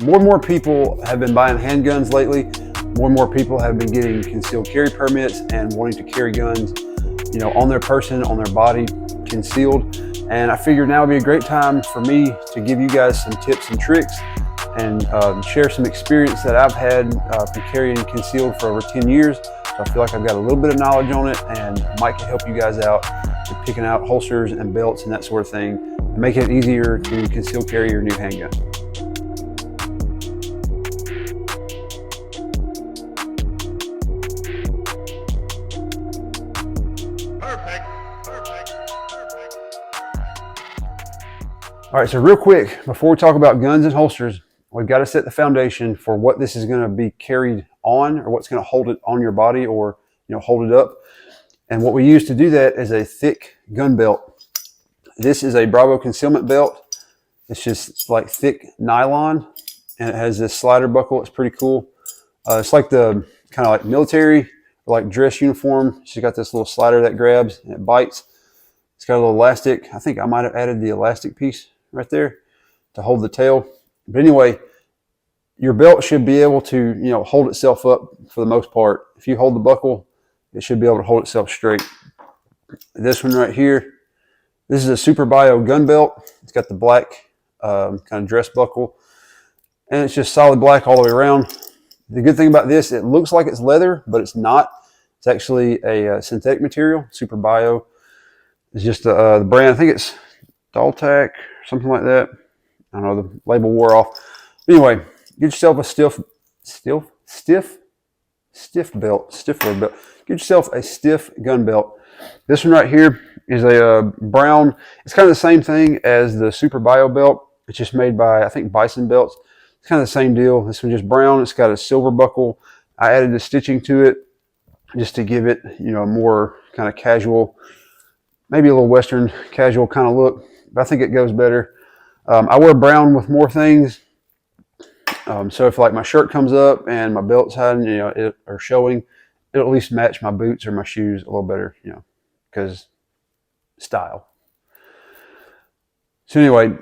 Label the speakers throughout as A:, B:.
A: more and more people have been buying handguns lately. More and more people have been getting concealed carry permits and wanting to carry guns, on their person, on their body, concealed. And I figured now would be a great time for me to give you guys some tips and tricks and share some experience that I've had from carrying concealed for over 10 years. So I feel like I've got a little bit of knowledge on it, and Mike can help you guys out with picking out holsters and belts and that sort of thing, and making it easier to conceal carry your new handgun. All right, so real quick, before we talk about guns and holsters, we've got to set the foundation for what this is going to be carried on, or what's going to hold it on your body, or hold it up. And what we use to do that is a thick gun belt. This is a Bravo concealment belt. It's just like thick nylon, and it has this slider buckle. It's pretty cool. It's like the kind of like military or like dress uniform. She's got this little slider that grabs and it bites. It's got a little elastic. I think I might have added the elastic piece right there to hold the tail. But anyway, your belt should be able to, hold itself up for the most part. If you hold the buckle, it should be able to hold itself straight. This one right here, this is a Super Bio gun belt. It's got the black kind of dress buckle, and it's just solid black all the way around. The good thing about this, it looks like it's leather, but it's not. It's actually a synthetic material. Super Bio is just the brand. I think it's Daltac, something like that. I don't know, the label wore off. Anyway, get yourself a stiff belt. Get yourself a stiff gun belt. This one right here is a brown. It's kind of the same thing as the Super Bio belt. It's just made by, I think, Bison Belts. It's kind of the same deal. This one just brown. It's got a silver buckle. I added the stitching to it just to give it, a more kind of casual, maybe a little Western casual kind of look. But I think it goes better. I wear brown with more things. So if like my shirt comes up and my belt's hiding, or showing, it'll at least match my boots or my shoes a little better, because style. So anyway,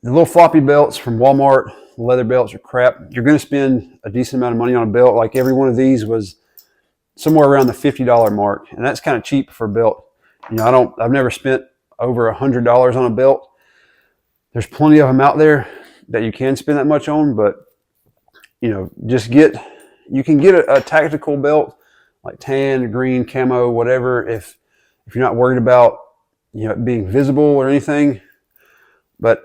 A: the little floppy belts from Walmart, leather belts are crap. You're going to spend a decent amount of money on a belt. Like every one of these was somewhere around the $50 mark, and that's kind of cheap for a belt. I've never spent over $100 on a belt. There's plenty of them out there that you can spend that much on, but you can get a tactical belt like tan, green, camo, whatever, if you're not worried about it being visible or anything. But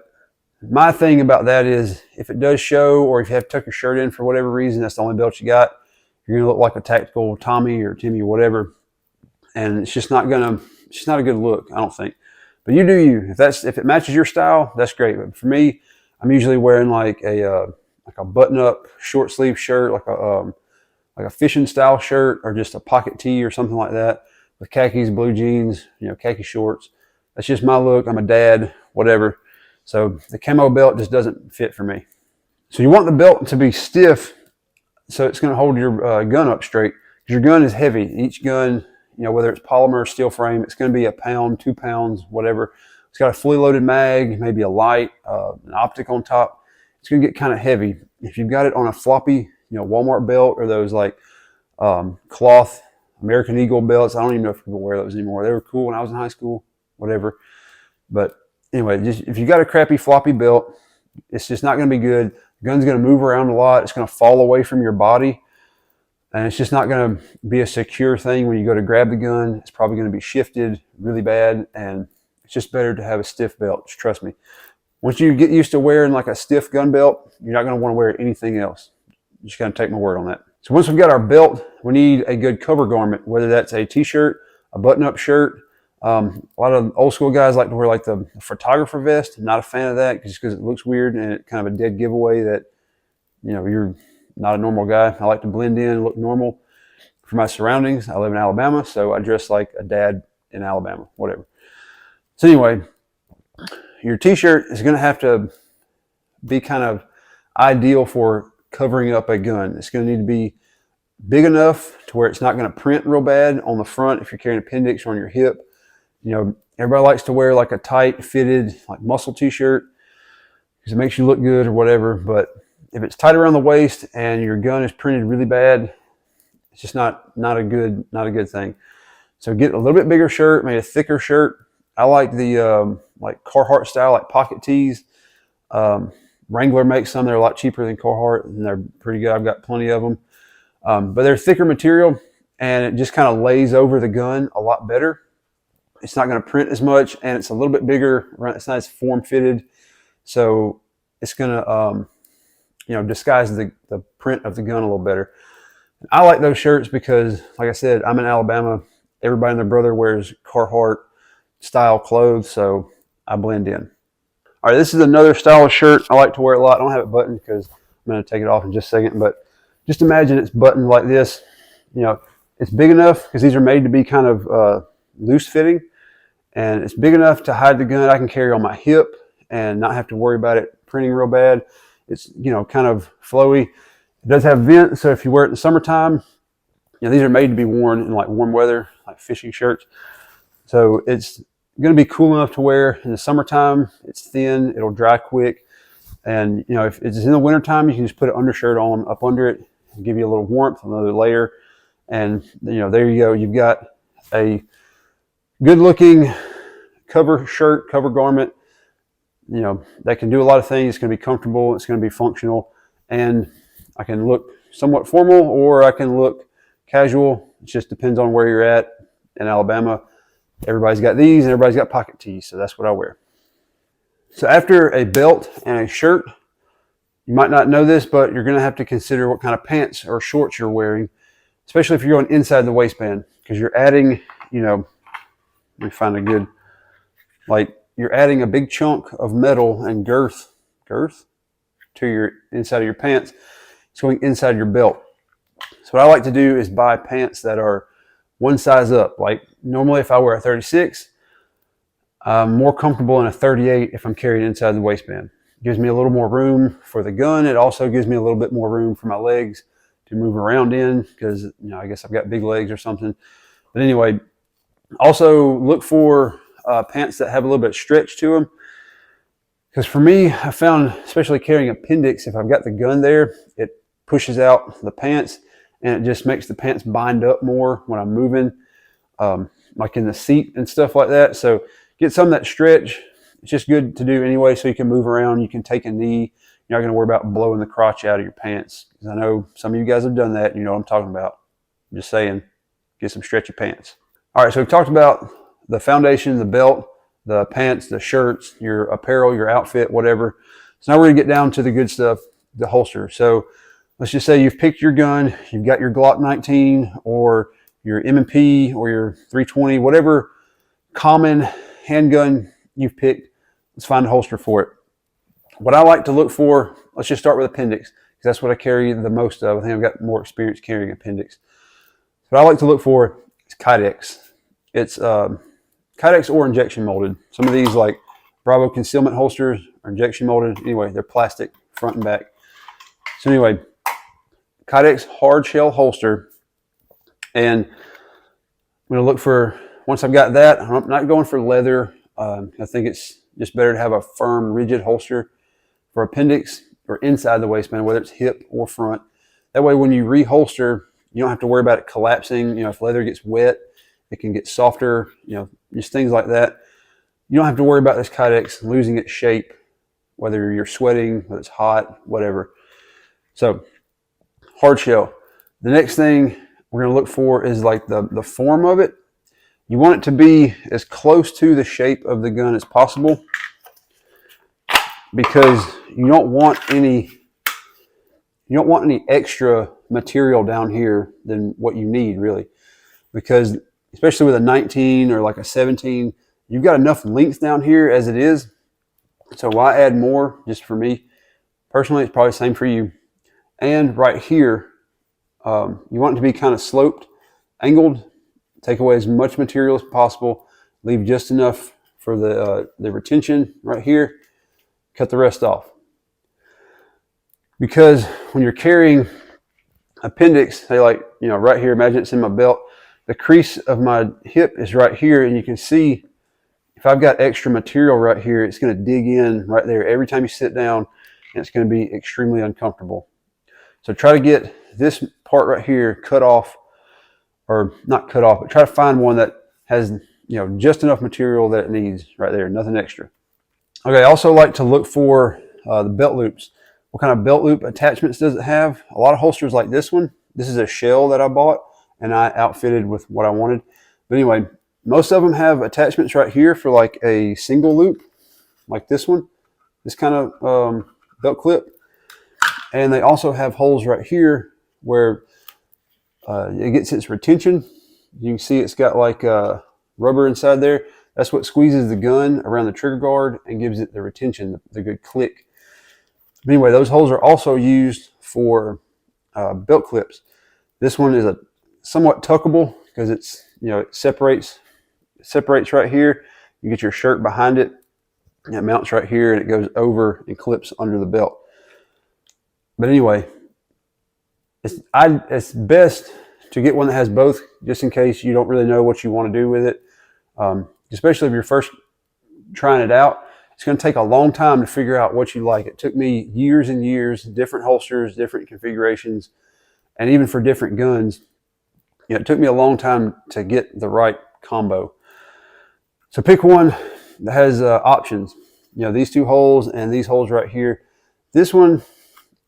A: my thing about that is, if it does show, or if you have to tuck your shirt in for whatever reason, that's the only belt you got, you're gonna look like a tactical Tommy or Timmy or whatever, and it's just not a good look, I don't think. But you do you. If it matches your style, that's great. But for me, I'm usually wearing like a button-up short sleeve shirt, like a fishing style shirt, or just a pocket tee or something like that, with khakis, blue jeans, khaki shorts. That's just my look. I'm a dad, whatever. So the camo belt just doesn't fit for me. So you want the belt to be stiff, so it's going to hold your gun up straight. Because your gun is heavy. Each gun, whether it's polymer or steel frame, it's going to be a pound, 2 pounds, whatever. It's got a fully loaded mag, maybe a light, an optic on top. It's going to get kind of heavy. If you've got it on a floppy, Walmart belt, or those like cloth American Eagle belts, I don't even know if people wear those anymore. They were cool when I was in high school, whatever. But anyway, if you got a crappy floppy belt, it's just not going to be good. The gun's going to move around a lot. It's going to fall away from your body. And it's just not going to be a secure thing when you go to grab the gun. It's probably going to be shifted really bad, and it's just better to have a stiff belt. Just trust me. Once you get used to wearing like a stiff gun belt, you're not going to want to wear anything else. You just got to take my word on that. So once we've got our belt, we need a good cover garment, whether that's a t-shirt, a button-up shirt. A lot of old school guys like to wear like the photographer vest. I'm not a fan of that just because it looks weird, and it's kind of a dead giveaway that you're not a normal guy. I like to blend in and look normal for my surroundings. I live in Alabama, so I dress like a dad in Alabama, whatever. So anyway, your t-shirt is going to have to be kind of ideal for covering up a gun. It's going to need to be big enough to where it's not going to print real bad on the front if you're carrying appendix or on your hip. Everybody likes to wear like a tight fitted like muscle t-shirt because it makes you look good or whatever, but if it's tight around the waist and your gun is printed really bad, it's just not a good thing. So get a little bit bigger shirt, maybe a thicker shirt. I like the like Carhartt style, like pocket tees. Wrangler makes some. They're a lot cheaper than Carhartt, and they're pretty good. I've got plenty of them. But they're thicker material, and it just kind of lays over the gun a lot better. It's not going to print as much, and it's a little bit bigger. It's not as form-fitted, so it's going to disguise the print of the gun a little better. I like those shirts because, like I said, I'm in Alabama. Everybody and their brother wears Carhartt style clothes, so I blend in. All right, this is another style of shirt. I like to wear it a lot. I don't have it buttoned because I'm going to take it off in just a second, but just imagine it's buttoned like this. It's big enough because these are made to be kind of loose fitting, and it's big enough to hide the gun. I can carry on my hip and not have to worry about it printing real bad. It's kind of flowy. It does have vents, so if you wear it in the summertime, these are made to be worn in like warm weather, like fishing shirts. So it's going to be cool enough to wear in the summertime. It's thin, it'll dry quick, and if it's in the wintertime, you can just put an undershirt on up under it and give you a little warmth, another layer, and there you go. You've got a good-looking cover shirt, cover garment. That can do a lot of things. It's going to be comfortable. It's going to be functional, and I can look somewhat formal or I can look casual. It just depends on where you're at. In Alabama, everybody's got these and everybody's got pocket tees, so that's what I wear. So after a belt and a shirt, you might not know this, but you're going to have to consider what kind of pants or shorts you're wearing, especially if you're going inside the waistband, because you're adding, let me find a good, you're adding a big chunk of metal and girth to your inside of your pants. It's going inside your belt. So what I like to do is buy pants that are one size up. Like normally if I wear a 36, I'm more comfortable in a 38 if I'm carrying inside the waistband. It gives me a little more room for the gun. It also gives me a little bit more room for my legs to move around in because, I guess I've got big legs or something. But anyway, also look for pants that have a little bit of stretch to them. Because for me, I found, especially carrying Appendix, if I've got the gun there, it pushes out the pants and it just makes the pants bind up more when I'm moving, like in the seat and stuff like that. So get some of that stretch. It's just good to do anyway so you can move around. You can take a knee. You're not going to worry about blowing the crotch out of your pants. Because I know some of you guys have done that. You know what I'm talking about. I'm just saying, get some stretchy pants. All right, so we've talked about the foundation, the belt, the pants, the shirts, your apparel, your outfit, whatever. So now we're going to get down to the good stuff, the holster. So let's just say you've picked your gun, you've got your Glock 19 or your M&P or your 320, whatever common handgun you've picked. Let's find a holster for it. What I like to look for, let's just start with Appendix, because that's what I carry the most of. I think I've got more experience carrying Appendix. What I like to look for is Kydex. It's Kydex or injection molded. Some of these, like Bravo concealment holsters, are injection molded. Anyway, they're plastic front and back. So anyway, Kydex hard shell holster. And I'm going to look for, once I've got that, I'm not going for leather. I think it's just better to have a firm, rigid holster for Appendix or inside the waistband, whether it's hip or front. That way when you reholster, you don't have to worry about it collapsing. If leather gets wet, it can get softer, just things like that. You don't have to worry about this Kydex losing its shape, whether you're sweating, whether it's hot, whatever. So hard shell. The next thing we're going to look for is like the form of it. You want it to be as close to the shape of the gun as possible, because you don't want any extra material down here than what you need, really. Because especially with a 19 or like a 17, you've got enough length down here as it is. So why add more? Just for me personally, it's probably the same for you. And right here, you want it to be kind of sloped, angled. Take away as much material as possible. Leave just enough for the retention right here. Cut the rest off. Because when you're carrying Appendix, say like, right here, imagine it's in my belt. The crease of my hip is right here, and you can see if I've got extra material right here, it's going to dig in right there. Every time you sit down, and it's going to be extremely uncomfortable. So try to get this part right here cut off, or not cut off, but try to find one that has, you know, just enough material that it needs right there, nothing extra. Okay, I also like to look for the belt loops. What kind of belt loop attachments does it have? A lot of holsters like this one. This is a shell that I bought and I outfitted with what I wanted. But anyway, most of them have attachments right here for like a single loop, like this one, this kind of belt clip. And they also have holes right here where it gets its retention. You can see it's got like rubber inside there. That's what squeezes the gun around the trigger guard and gives it the retention, the good click. But anyway, those holes are also used for belt clips. This one is a somewhat tuckable because it's, you know, it separates right here. You get your shirt behind it, and it mounts right here, and it goes over and clips under the belt. But anyway, it's best to get one that has both, just in case you don't really know what you want to do with it. Especially if you're first trying it out, it's going to take a long time to figure out what you like. It took me years and years, different holsters, different configurations, and even for different guns. You know, it took me a long time to get the right combo. So pick one that has options. You know, these two holes and these holes right here. This one,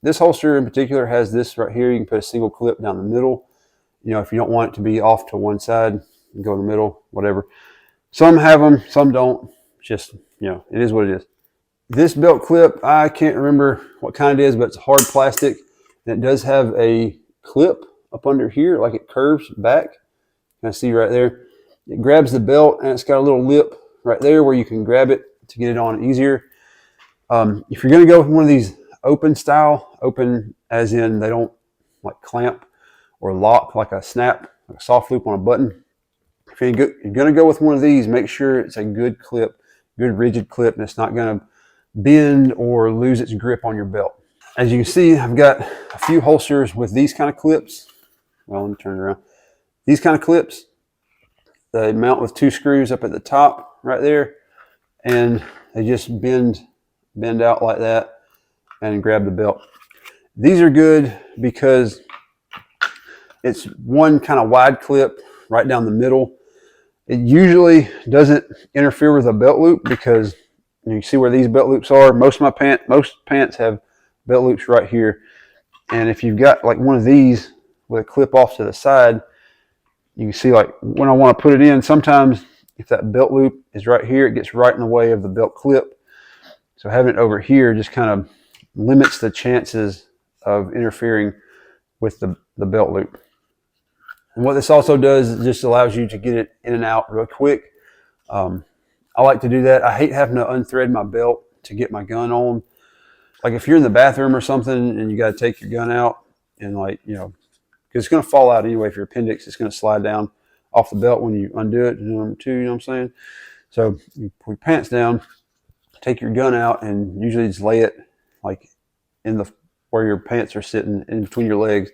A: this holster in particular has this right here. You can put a single clip down the middle. You know, if you don't want it to be off to one side, you can go in the middle, whatever. Some have them, some don't. Just, you know, it is what it is. This belt clip, I can't remember what kind it is, but it's hard plastic. And it does have a clip up under here, like it curves back. You can see right there. It grabs the belt, and it's got a little lip right there where you can grab it to get it on easier. If you're going to go with one of these open style, open as in they don't like clamp or lock like a snap, like a soft loop on a button. If you're going to go with one of these, make sure it's a good clip, good rigid clip, and it's not going to bend or lose its grip on your belt. As you can see, I've got a few holsters with these kind of clips. Well, let me turn it around. These kind of clips, they mount with two screws up at the top right there, and they just bend out like that and grab the belt. These are good because it's one kind of wide clip right down the middle. It usually doesn't interfere with a belt loop because you see where these belt loops are. Most pants have belt loops right here. And if you've got like one of these with a clip off to the side, you can see like when I want to put it in, sometimes if that belt loop is right here, it gets right in the way of the belt clip. So having it over here just kind of limits the chances of interfering with the belt loop. And what this also does is it just allows you to get it in and out real quick. I like to do that. I hate having to unthread my belt to get my gun on. Like if you're in the bathroom or something and you got to take your gun out, and like, you know, because it's going to fall out anyway. If your appendix, it's going to slide down off the belt when you undo it. Number two, you know what I'm saying? So you put your pants down, take your gun out, and usually just lay it like in the where your pants are sitting in between your legs.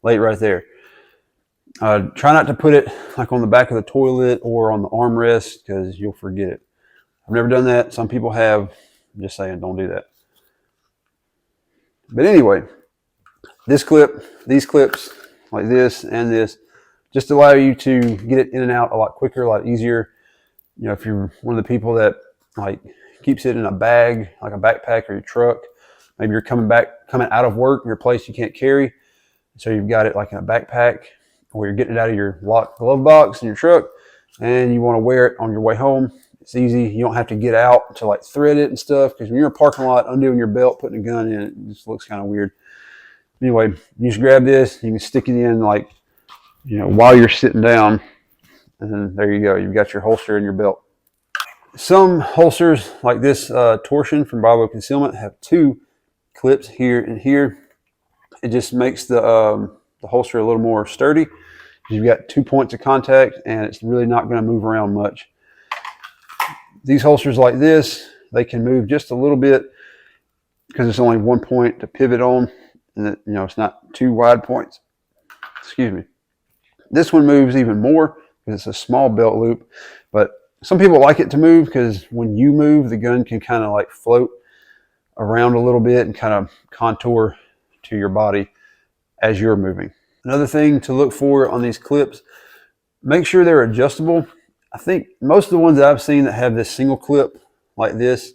A: Lay it right there. Try not to put it like on the back of the toilet or on the armrest because you'll forget it. I've never done that. Some people have. I'm just saying, don't do that. But anyway, this clip, these clips like this and this just allow you to get it in and out a lot quicker, a lot easier. You know, if you're one of the people that like keeps it in a bag, like a backpack or your truck, maybe you're coming out of work, your place you can't carry, so you've got it like in a backpack, or you're getting it out of your locked glove box in your truck and you want to wear it on your way home. It's easy. You don't have to get out to like thread it and stuff, because when you're in a parking lot undoing your belt, putting a gun in it, it just looks kind of weird. Anyway, you just grab this, you can stick it in like, you know, while you're sitting down, and then there you go. You've got your holster in your belt. Some holsters like this Torsion from Bravo Concealment have two clips here and here. It just makes the holster a little more sturdy. You've got 2 points of contact, and it's really not going to move around much. These holsters like this, they can move just a little bit because it's only 1 point to pivot on, and that, you know, it's not two wide points. Excuse me. This one moves even more because it's a small belt loop, but some people like it to move because when you move, the gun can kind of like float around a little bit and kind of contour to your body as you're moving. Another thing to look for on these clips, make sure they're adjustable. I think most of the ones that I've seen that have this single clip like this,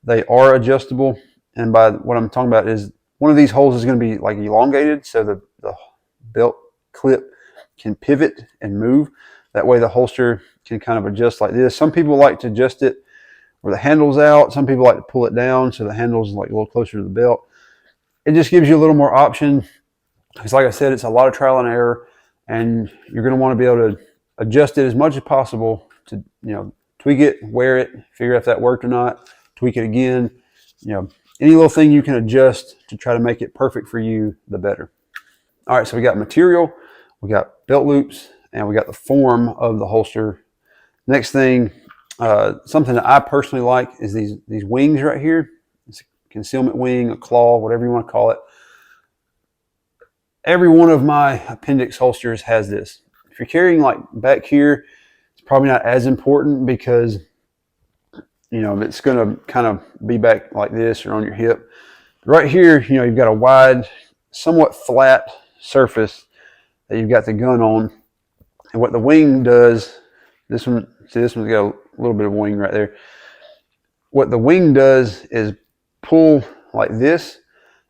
A: they are adjustable. And by what I'm talking about is one of these holes is going to be like elongated, so the belt clip can pivot and move. That way the holster can kind of adjust like this. Some people like to adjust it where the handle's out. Some people like to pull it down so the handle's like a little closer to the belt. It just gives you a little more option. Because like I said, it's a lot of trial and error, and you're going to want to be able to adjust it as much as possible to, tweak it, wear it, figure out if that worked or not, tweak it again. Any little thing you can adjust to try to make it perfect for you, the better. All right, so we got material, we got belt loops, and we got the form of the holster. Next thing, something that I personally like is these wings right here. It's a concealment wing, a claw, whatever you want to call it. Every one of my appendix holsters has this. If you're carrying like back here, it's probably not as important because it's going to kind of be back like this or on your hip. Right here, you've got a wide, somewhat flat surface that you've got the gun on. And what the wing does, this one's got a little bit of wing right there. What the wing does is pull like this.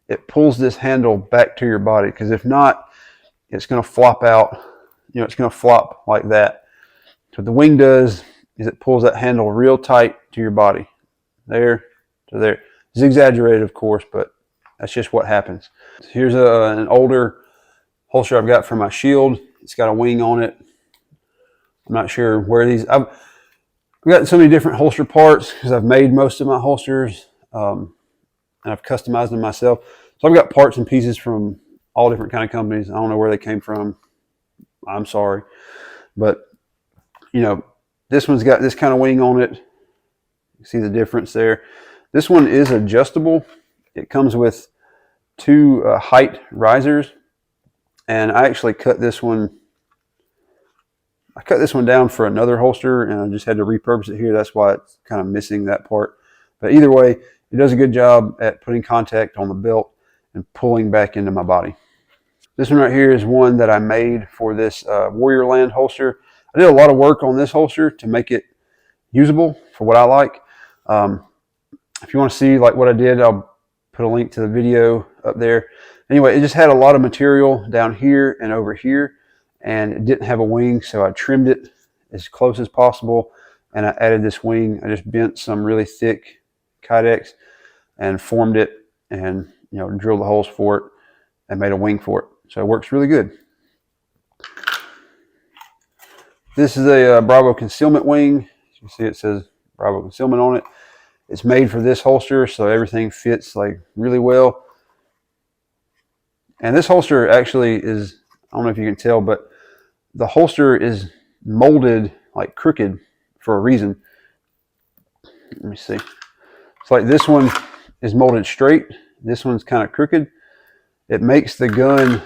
A: It pulls this handle back to your body, because if not, it's going to flop out. It's going to flop like that. So what the wing does is it pulls that handle real tight to your body. There to there. It's exaggerated, of course, but that's just what happens. Here's an older holster I've got for my shield. It's got a wing on it. I'm not sure where these... I've got so many different holster parts because I've made most of my holsters. And I've customized them myself. So I've got parts and pieces from all different kind of companies. I don't know where they came from. I'm sorry. But, this one's got this kind of wing on it. You see the difference there. This one is adjustable. It comes with two height risers. And I actually cut this one. I cut this one down for another holster, and I just had to repurpose it here. That's why it's kind of missing that part. But either way, it does a good job at putting contact on the belt and pulling back into my body. This one right here is one that I made for this Warrior Land holster. I did a lot of work on this holster to make it usable for what I like. If you want to see like what I did, I'll put a link to the video up there. Anyway, it just had a lot of material down here and over here, and it didn't have a wing, so I trimmed it as close as possible, and I added this wing. I just bent some really thick Kydex and formed it, and drilled the holes for it and made a wing for it. So it works really good. This is a Bravo Concealment Wing. You can see it says Bravo Concealment on it. It's made for this holster, so everything fits like really well. And this holster actually is, I don't know if you can tell, but the holster is molded like crooked for a reason. Let me see. It's like this one is molded straight. This one's kind of crooked. It makes the gun,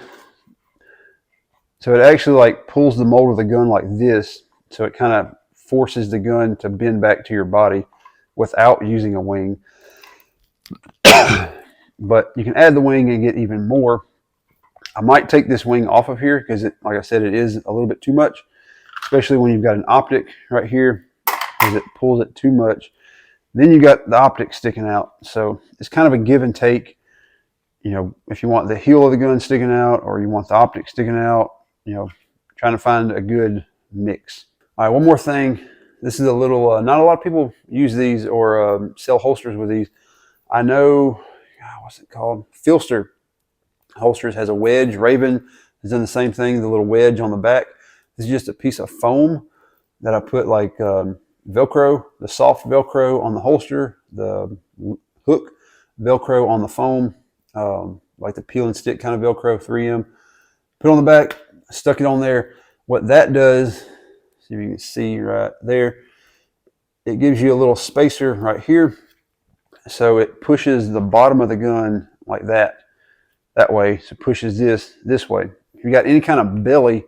A: so it actually like pulls the mold of the gun like this. So it kind of forces the gun to bend back to your body without using a wing. But you can add the wing and get even more. I might take this wing off of here because, like I said, it is a little bit too much, especially when you've got an optic right here, because it pulls it too much. Then you got the optic sticking out. So it's kind of a give and take. If you want the heel of the gun sticking out or you want the optic sticking out, trying to find a good mix. All right, one more thing. This is a little, not a lot of people use these or sell holsters with these. I know, what's it called? Filster holsters has a wedge. Raven has done the same thing, the little wedge on the back. This is just a piece of foam that I put like Velcro, the soft Velcro on the holster, the hook Velcro on the foam, like the peel and stick kind of Velcro, 3M. Put it on the back, stuck it on there. What that does, see if you can see right there, it gives you a little spacer right here. So it pushes the bottom of the gun like that way. So it pushes this way. If you got any kind of belly,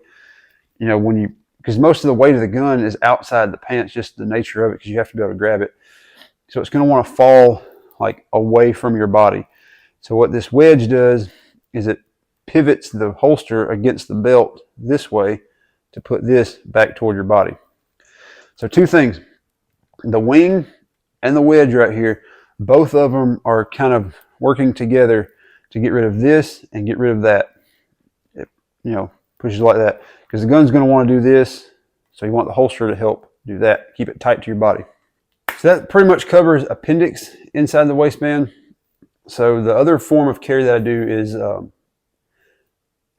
A: because most of the weight of the gun is outside the pants, just the nature of it, because you have to be able to grab it. So it's going to want to fall like away from your body. So what this wedge does is it pivots the holster against the belt this way to put this back toward your body. So two things, the wing and the wedge right here, both of them are kind of working together to get rid of this and get rid of that. It, pushes like that because the gun's going to want to do this. So you want the holster to help do that. Keep it tight to your body. So that pretty much covers appendix inside the waistband. So the other form of carry that I do is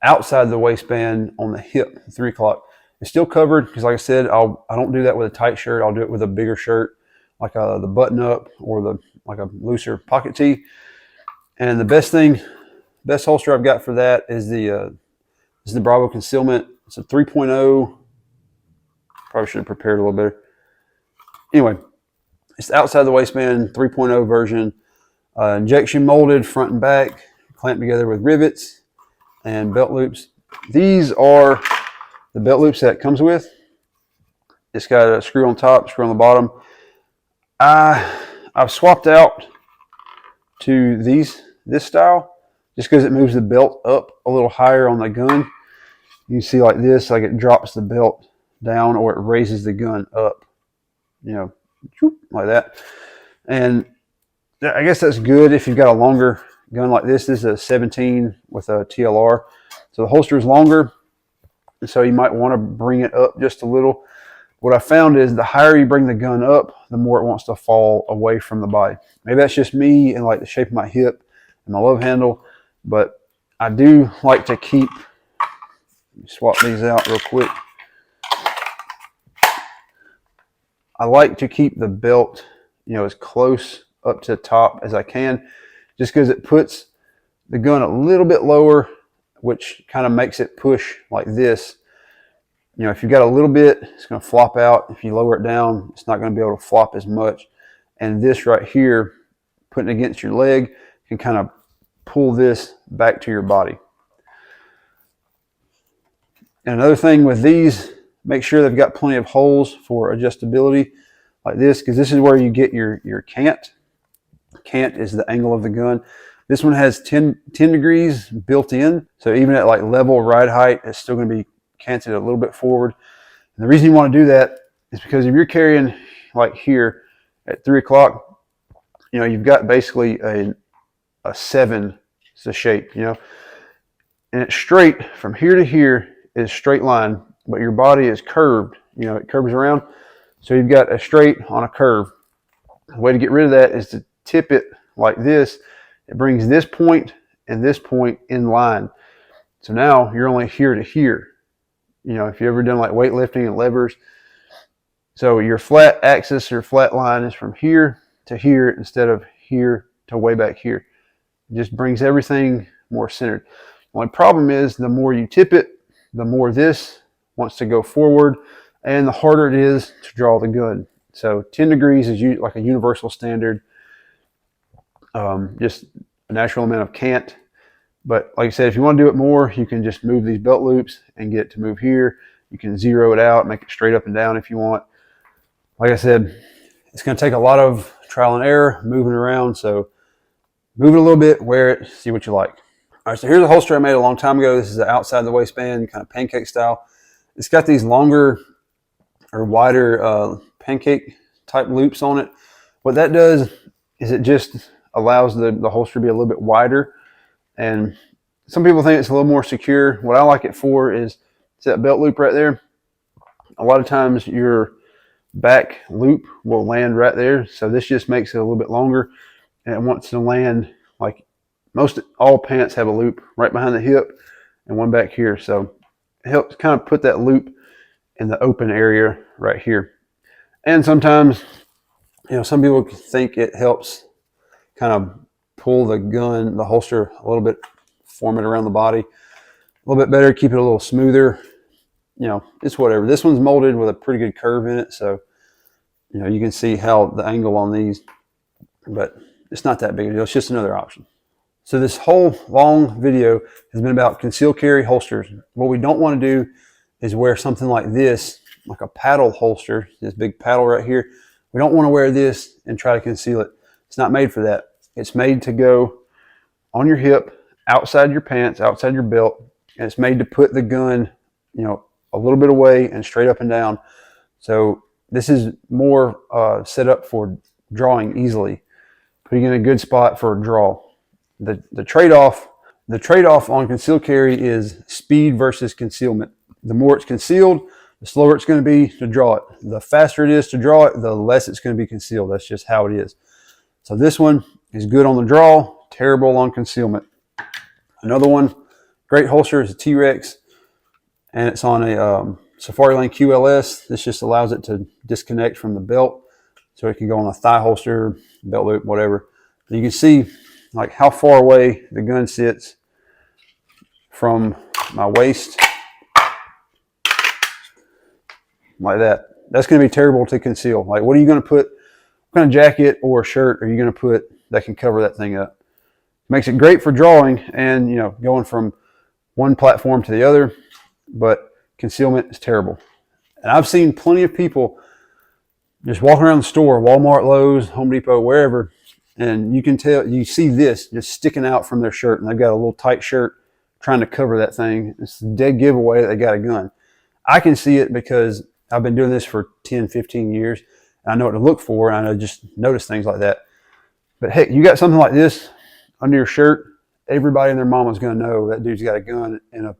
A: outside the waistband on the hip, 3 o'clock. It's still covered because, like I said, I don't do that with a tight shirt. I'll do it with a bigger shirt, like the button up or like a looser pocket tee. And the best holster I've got for that is the Bravo Concealment. It's a 3.0. Probably should have prepared a little better. Anyway, it's outside the waistband, 3.0 version. Injection molded front and back, clamped together with rivets and belt loops. These are the belt loops that it comes with. It's got a screw on top, screw on the bottom. I've swapped out to this style just because it moves the belt up a little higher on the gun. You see like this, like it drops the belt down or it raises the gun up, like that. And I guess that's good if you've got a longer gun like this. This is a 17 with a TLR. So the holster is longer, so you might want to bring it up just a little. What I found is the higher you bring the gun up, the more it wants to fall away from the body. Maybe that's just me and like the shape of my hip and my love handle, but I do like to keep, swap these out real quick. I like to keep the belt, as close up to the top as I can, just because it puts the gun a little bit lower, which kind of makes it push like this. If you've got a little bit, it's going to flop out. If you lower it down, it's not going to be able to flop as much. And this right here, putting it against your leg, can kind of pull this back to your body. And another thing with these, make sure they've got plenty of holes for adjustability like this, because this is where you get your cant. Cant is the angle of the gun. This one has 10 degrees built in, so even at like level ride height, it's still going to be canted a little bit forward. And the reason you want to do that is because if you're carrying like here at 3 o'clock, you've got basically a 7 is the shape, and it's straight from here to here is straight line, but your body is curved, it curves around. So you've got a straight on a curve. The way to get rid of that is to tip it like this. It brings this point and this point in line. So now you're only here to here. If you've ever done like weightlifting and levers. So your flat axis or flat line is from here to here instead of here to way back here. It just brings everything more centered. The only problem is the more you tip it, the more this wants to go forward and the harder it is to draw the gun. So 10 degrees is like a universal standard, just a natural amount of cant. But like I said, if you want to do it more, you can just move these belt loops and get it to move here. You can zero it out, make it straight up and down if you want. Like I said, it's going to take a lot of trial and error, moving around. So move it a little bit, wear it, see what you like. All right, so here's a holster I made a long time ago. This is the outside the waistband, kind of pancake style. It's got these longer or wider pancake type loops on it. What that does is it just allows the holster to be a little bit wider. And some people think it's a little more secure. What I like it for is that belt loop right there. A lot of times your back loop will land right there. So this just makes it a little bit longer. And it wants to land like all pants have a loop right behind the hip and one back here. So it helps kind of put that loop in the open area right here. And sometimes, some people think it helps kind of pull the holster a little bit, form it around the body a little bit better, keep it a little smoother. It's whatever. This one's molded with a pretty good curve in it. So, you can see how the angle on these, but it's not that big a deal. It's just another option. So this whole long video has been about concealed carry holsters. What we don't want to do is wear something like this, like a paddle holster, this big paddle right here. We don't want to wear this and try to conceal it. It's not made for that. It's made to go on your hip, outside your pants, outside your belt, and it's made to put the gun, you know, a little bit away and straight up and down. So this is more set up for drawing easily, putting in a good spot for a draw. The trade-off on concealed carry is speed versus concealment. The more it's concealed, the slower it's going to be to draw it. The faster it is to draw it, the less it's going to be concealed. That's just how it is. So this one is good on the draw, terrible on concealment. Another one, great holster, is a T-Rex, and it's on a Safari Lane QLS. This just allows it to disconnect from the belt, so it can go on a thigh holster, belt loop, whatever. You can see like how far away the gun sits from my waist, like that. That's going to be terrible to conceal. Like, what are you going to put? What kind of jacket or shirt are you going to put that can cover that thing up? Makes it great for drawing and, you know, going from one platform to the other, but concealment is terrible. And I've seen plenty of people just walking around the store, Walmart, Lowe's, Home Depot, wherever, and you can tell, you see this just sticking out from their shirt, and they've got a little tight shirt trying to cover that thing. It's a dead giveaway that they got a gun. I can see it because I've been doing this for 10, 15 years, and I know what to look for, and I just notice things like that. But heck, you got something like this under your shirt, everybody and their mama's going to know that dude's got a gun in a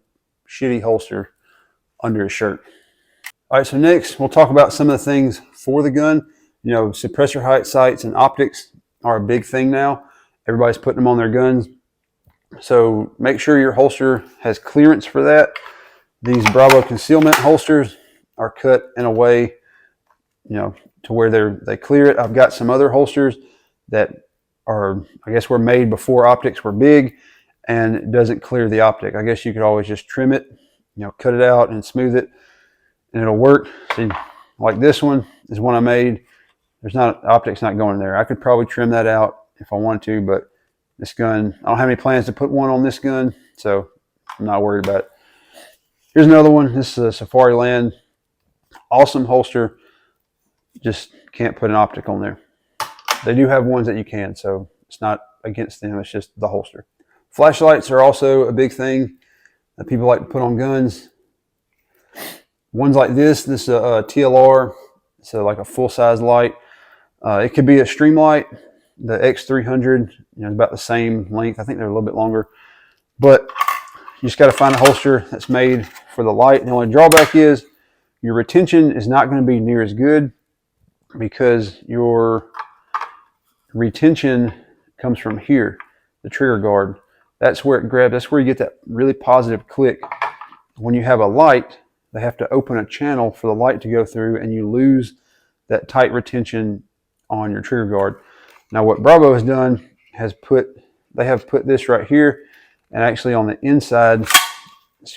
A: shitty holster under his shirt. All right, so next we'll talk about some of the things for the gun. You know, suppressor height sights and optics are a big thing now. Everybody's putting them on their guns. So make sure your holster has clearance for that. These Bravo concealment holsters are cut in a way, you know, to where they clear it. I've got some other holsters that are, I guess, were made before optics were big, and it doesn't clear the optic. I guess you could always just trim it, you know, cut it out and smooth it, and it'll work. See, like this one is one I made. There's not, optic's not going in there. I could probably trim that out if I wanted to, but this gun, I don't have any plans to put one on this gun, so I'm not worried about it. Here's another one. This is a Safari Land. Awesome holster. Just can't put an optic on there. They do have ones that you can, so it's not against them. It's just the holster. Flashlights are also a big thing that people like to put on guns. Ones like this is a TLR, so like a full-size light. It could be a stream light. The X300, you know, about the same length. I think they're a little bit longer, but you just got to find a holster that's made for the light. And the only drawback is your retention is not going to be near as good, because your retention comes from here, the trigger guard. That's where it grabs. That's where you get that really positive click. When you have a light, they have to open a channel for the light to go through, and you lose that tight retention on your trigger guard. Now what Bravo has done has they have put this right here, and actually on the inside, it's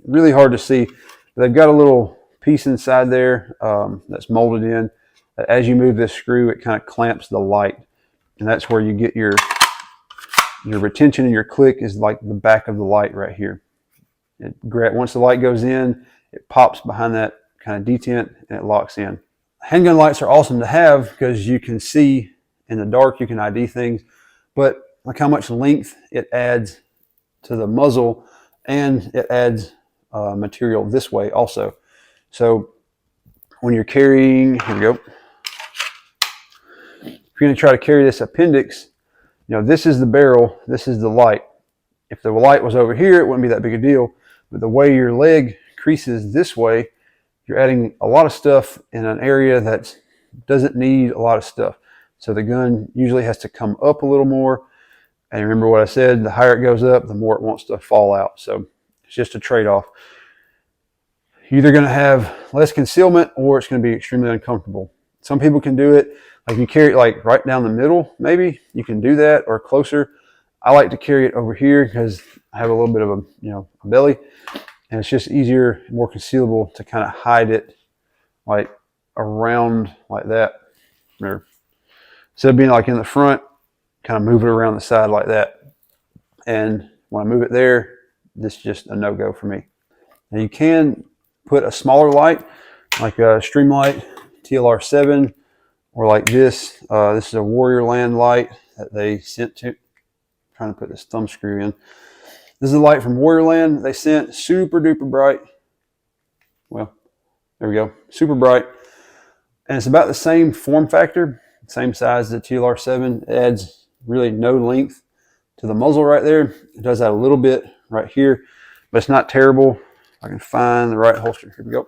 A: really hard to see, but they've got a little piece inside there that's molded in. As you move this screw, it kind of clamps the light, and that's where you get your retention, and your click is like the back of the light right here. Once the light goes in, it pops behind that kind of detent and it locks in. Handgun lights are awesome to have because you can see in the dark, you can ID things, but look how much length it adds to the muzzle, and it adds material this way also. So when you're carrying, here we go. If you're going to try to carry this Appendix, you know, this is the barrel, this is the light. If the light was over here, it wouldn't be that big a deal, but the way your leg creases this way, you're adding a lot of stuff in an area that doesn't need a lot of stuff. So the gun usually has to come up a little more. And remember what I said, the higher it goes up, the more it wants to fall out. So it's just a trade-off. You're either going to have less concealment, or it's going to be extremely uncomfortable. Some people can do it, like you carry it like right down the middle, maybe you can do that, or closer. I like to carry it over here because I have a little bit of a belly, and it's just easier, more concealable to kind of hide it like around like that. Or instead of being like in the front, kind of move it around the side like that. And when I move it there, this is just a no-go for me. Now you can put a smaller light, like a Streamlight TLR7, or like this. This is a Warrior Land light. that they sent to. Trying to put this thumb screw in. This is the light from Warriorland they sent. Super duper bright. Well, there we go. Super bright. And it's about the same form factor, same size as the TLR7. It adds really no length to the muzzle right there. It does that a little bit right here, but it's not terrible. I can find the right holster. Here we go.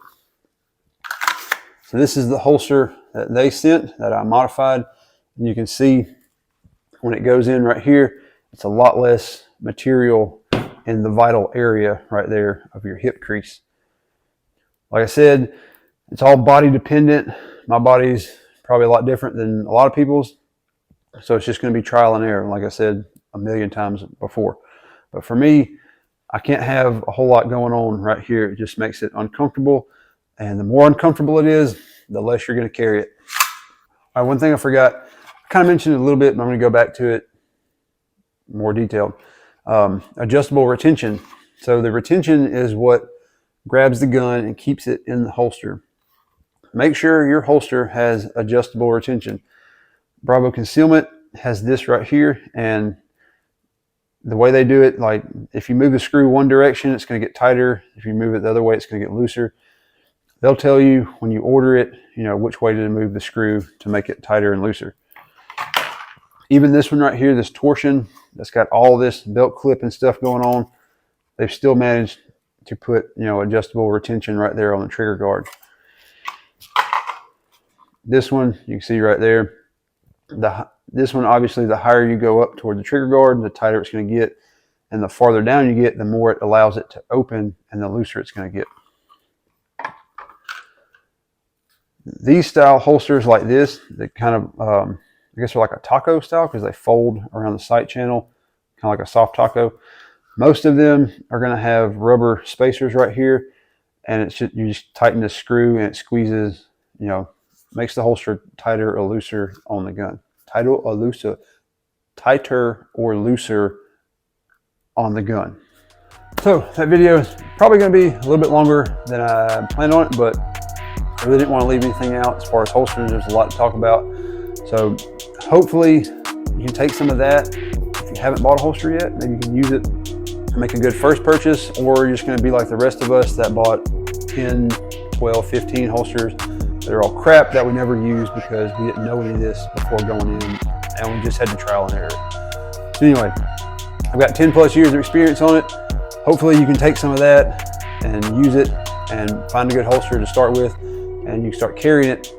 A: So this is the holster that they sent that I modified. And you can see when it goes in right here, it's a lot less material in the vital area right there of your hip crease. Like I said, it's all body dependent. My body's probably a lot different than a lot of people's. So it's just going to be trial and error, like I said a million times before. But for me, I can't have a whole lot going on right here. It just makes it uncomfortable. And the more uncomfortable it is, the less you're going to carry it. All right, one thing I forgot, I kind of mentioned it a little bit, but I'm going to go back to it more detailed. Adjustable retention. So the retention is what grabs the gun and keeps it in the holster. Make sure your holster has adjustable retention. Bravo Concealment has this right here, and the way they do it, like if you move the screw one direction, it's going to get tighter. If you move it the other way, it's going to get looser. They'll tell you when you order it, you know, which way to move the screw to make it tighter and looser. Even this one right here, this torsion, that's got all this belt clip and stuff going on, they've still managed to put, you know, adjustable retention right there on the trigger guard. This one, you can see right there, this one, obviously, the higher you go up toward the trigger guard, the tighter it's going to get. And the farther down you get, the more it allows it to open and the looser it's going to get. These style holsters like this, they kind of, I guess they're like a taco style because they fold around the sight channel, kind of like a soft taco. Most of them are going to have rubber spacers right here, and it's just, you just tighten the screw and it squeezes, you know, makes the holster tighter or looser on the gun. Tighter or looser on the gun. So that video is probably going to be a little bit longer than I planned on it, but I really didn't want to leave anything out as far as holsters. There's a lot to talk about. So hopefully you can take some of that. If you haven't bought a holster yet, maybe you can use it to make a good first purchase, or you're just going to be like the rest of us that bought 10, 12, 15 holsters that are all crap that we never used because we didn't know any of this before going in, and we just had to trial and error. So anyway, I've got 10 plus years of experience on it. Hopefully you can take some of that and use it and find a good holster to start with, and you can start carrying it,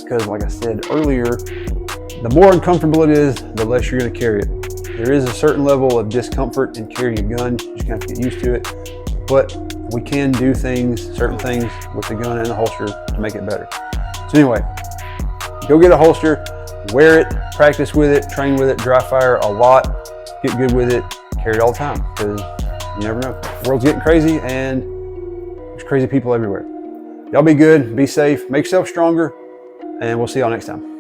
A: because like I said earlier, the more uncomfortable it is, the less you're going to carry it. There is a certain level of discomfort in carrying a gun. You're just going to have to get used to it, but we can do things, certain things with the gun and the holster to make it better. So anyway, go get a holster, wear it, practice with it, train with it, dry fire a lot, get good with it, carry it all the time, because you never know. The world's getting crazy and there's crazy people everywhere. Y'all be good, be safe, make yourself stronger, and we'll see y'all next time.